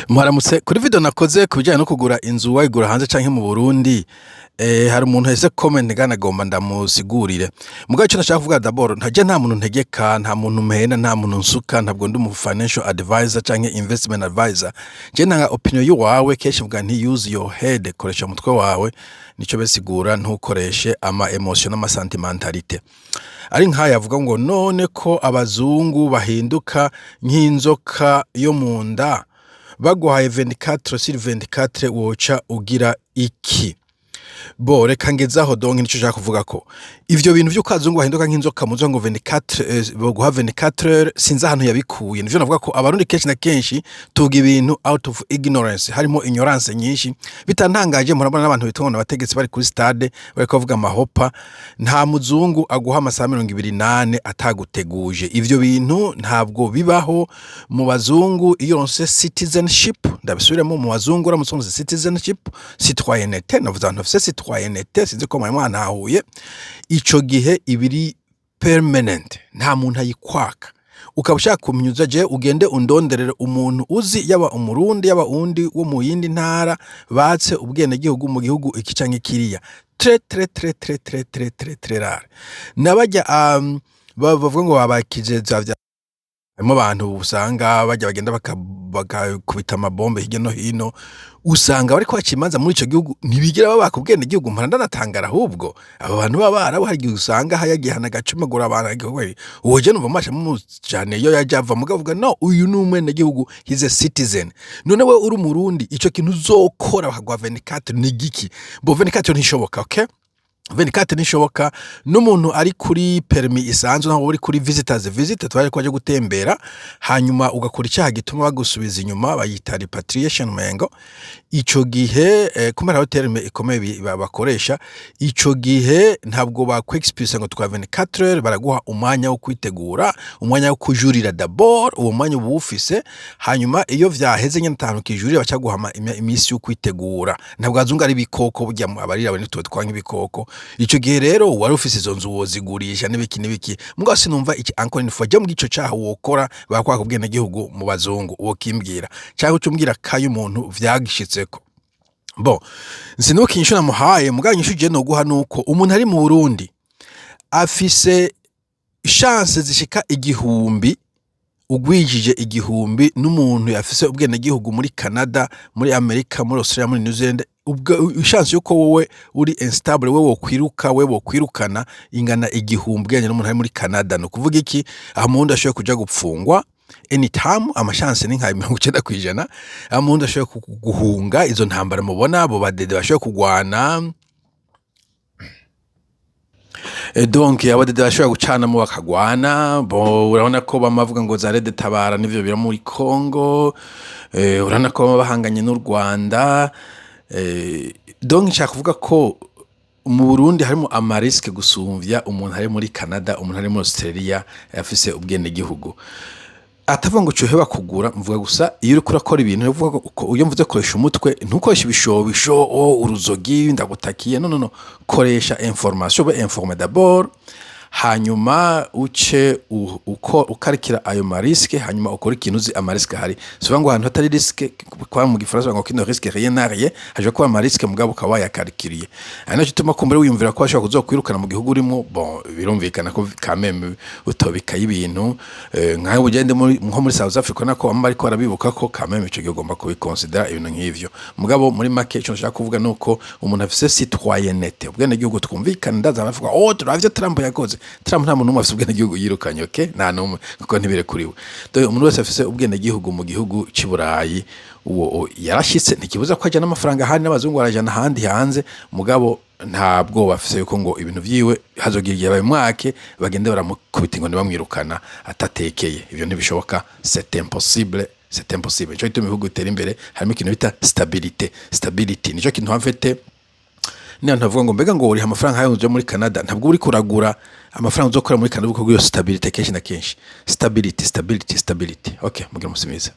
Mwaramutse kuri video nakoze kubijyanye no kugura inzu wayigura hanze canke mu Burundi. Hari umuntu hese comment ganagomba ndamusigurire. Mugabo cyo nashaka kuvuga d'abord nta muntu ntegeka, nta muntu mpena, nta muntu nsuka, ntabwo ndi mu financial advisor canke investment advisor. Je nanga opinion yawe keshi mvuga nti use your head, koresha umutwe wawe nico besigura ntukoreshe ama emotion n'ama sentimentalite. Ari nkaya avuga ngo none ko abazungu bahinduka nkinzoka yo munda baguhaye 24 sur 24 woca ugira iki? Bo reka ngezaho donke nico ushaka kuvuga ko ivyo bintu vyo kwazungu bahinduka nk'inzoka muzo ngo 24 baguha 24 heures sinzi ahantu yabikuye. Nivyo navuga ko abarundi kenshi na kenshi tuga ibintu out of ignorance, harimo ignorance nyinshi bitantangaje. Murabona n'abantu bitongona abategetsi bari kuri stade bari kuvuga amahopa, nta muzungu aguha amasaha 28 ataguteguje. Ivyo bintu ntabwo bibaho mu bazungu. Iyo ronse citizenship, ndabisubiramo, mu bazungu ramusonze citizenship, citoyenneté, navuze abantu bafise citoyenneté, sinzi ko mwana ahuye ico gihe ibiri permanent, nta muntu ayikwaka. Ukaba ushaka kumyuza je ugende undonderere umuntu uzi, yaba umurundi yaba undi wo mu yindi ntara batse ubwene gihugu mu gihugu iki canke kiriya, très rare. Nabajya bavuga ngo babakije zavya mu bantu usanga bajya bagenda bakubita amabombe hirya no hino, usanga bari kwacimanza muri ico gihugu ntibigira babaka ubwene gihugu. Mpanda natangara ahubwo aba bantu baba hari usanga hayagihana gacumagura abantu woje numva masha mu cyane yo yajava mugavuga no uyu ni umwene gihugu, he's a citizen. None we uri umurundi ico kintu uzokora bakagwa 24 ni giki? Bo 24 ntishoboka, okay? 24 nishoboka. N'umuntu ari kuri permis isanzwe naho uri kuri visit twaje kwaje gutembera hanyuma ugakora icyaha gituma bagusubiza inyuma, bayita repatriation mengo. Ico gihe kumara hotel ikomeye bakoresha, ico gihe ntabwo bakwexpulse ngo twa 24 heures, baraguha umwanya wo kwitegura, umwanya wo kujurira d'abord, uwo mwanya ubufise. Hanyuma iyo vyaheze nyene ntanu kijurira bacaguha imisi yo kwitegura. Ntabwo azunga ari bikoko burya abarira bane twanga ibikoko. Ico gihe rero wari ufise izo nzu wozigurisha n'ibiki mugabo sinumva iki encore une fois je mugico cyaha wokora bakwaka ubwene gihugu mu bazungu uwo kimbwira cyangwa ucumbwira kayo umuntu vyagishitseko. Bon nsinuka inshura muhaye mugabo nyishuje no guha nuko umuntu ari mu Burundi afise chance zishika igihumbi, ugwijije igihumbi n'umuntu yafise ubwene gihugu muri Canada, muri Amerika, muri Australia, muri New Zealand. Chance yuko wowe uri instable, wewe kwirukana ingana igihumbi bwenge n'umuntu ari muri Canada. No kuvuga iki? Amundi ashoye kuja gupfungwa anytime, amachance ni nka 90%. Amundi ashoye guhunga izo ntambara mubona abo badede bashoye kugwana. Donc abadede bashobora gucana mu bakagwana. Bo urabona ko bamavuga ngo za Rede Tabara nivyo bira muri Congo, urabona ko bahanganye n'u Rwanda. Donc nshaka kuvuga ko mu Burundi harimo amariske gusumvya umuntu ari muri Canada, umuntu ari muri Australia yafise ubwene gihugu. Atavuga ngo cyoheba kugura, mvuga gusa iyo uri kurakora ibintu uvuga ko uyo mvuze koresha umutwe, ntukoresha ibishobisho uruzogi ndagutakiye. No, koresha information, be informer d'abord, hanyuma uce ukarikira ayo mariske, hanyuma ukora ikintu uzi amariske hari. Soba ngo ahantu hatari riske kwa mu gifaransa ngo kino risque rien n'a rien, haje kwa mariske mugabo ukaba yakarikiriye. Ana cyituma kumbere wiyumvira ko ashaka kuzokwirukana mu gihugu urimo. Bon birumvikana ko kameme utobika y'ibintu nkaho ugende nko muri South Africa nako amba ariko arabibuka ko kameme ico gigomba kubiconsidera ibintu nk'ivyo. Mugabo muri make cyo nshaka kuvuga nuko umuntu afise citoyenneté, ubwene gihugu twumvikana. Ndaza bavuga turavyo Trump yakoze. Trump nta muntu afise ubwene gihugu yirukanye, okay? Nta numwe kuko ntibire kuriwe. Donc umuntu wese afise ubwene gihugu mu gihugu cy'Iburayi uwo yarashitse, ntikibuza ko ajana amafaranga handi n'abazungu arajana handi hanze. Mugabo ntabwo bafise yuko ngo ibintu vyiwe hazogira igihe bamwake bagende baramukubita ngo nibamwirukana atatekeye. Ivyo ntibishoboka, c'est impossible. Cyo gituma ibihugu bitera imbere harimo ikintu bita stability. Nico kintu hamfete niyo ntavuga ngo mbega ngo uri amafaranga hayo uje muri Canada, ntabwo uri kuragura amafaranga uzokora muri Canada kuko iyo stability kenshi na kenshi. Stability. Okay, mugira musimiza.